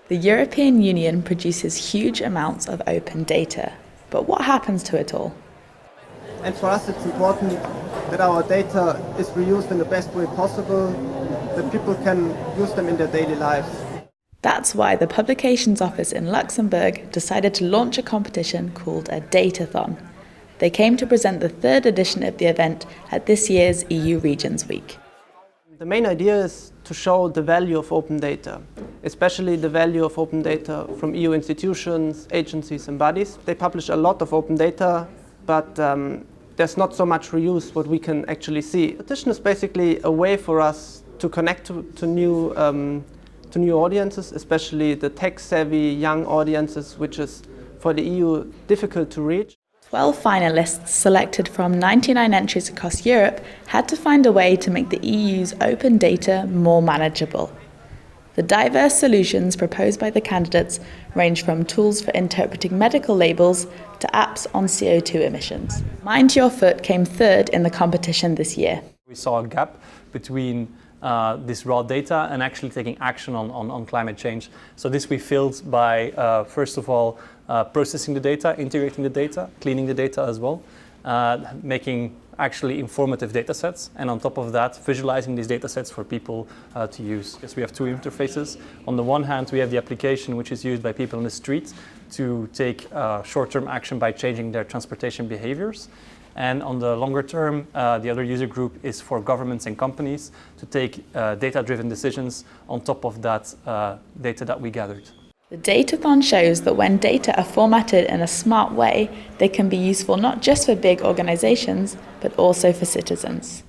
The European Union produces huge amounts of open data, but what happens to it all? And for us it's important that our data is reused in the best way possible, that people can use them in their daily lives. That's why the Publications Office in Luxembourg decided to launch a competition called a Datathon. They came to present the third edition of the event at this year's EU Regions Week. The main idea is to show the value of open data, especially the value of open data from EU institutions, agencies and bodies. They publish a lot of open data, but there's not so much reuse what we can actually see. Competition is basically a way for us to connect to new audiences, especially the tech-savvy young audiences, which is for the EU difficult to reach. 12 finalists selected from 99 entries across Europe had to find a way to make the EU's open data more manageable. The diverse solutions proposed by the candidates range from tools for interpreting medical labels to apps on CO2 emissions. Mind Your Foot came third in the competition this year. We saw a gap between this raw data and actually taking action on climate change. So this we filled by, first of all, processing the data, integrating the data, cleaning the data as well, making actually informative data sets, and on top of that, visualizing these data sets for people to use. Yes, we have two interfaces. On the one hand, we have the application which is used by people on the street to take short-term action by changing their transportation behaviors. And on the longer term, the other user group is for governments and companies to take data-driven decisions on top of that data that we gathered. The Datathon shows that when data are formatted in a smart way, they can be useful not just for big organizations, but also for citizens.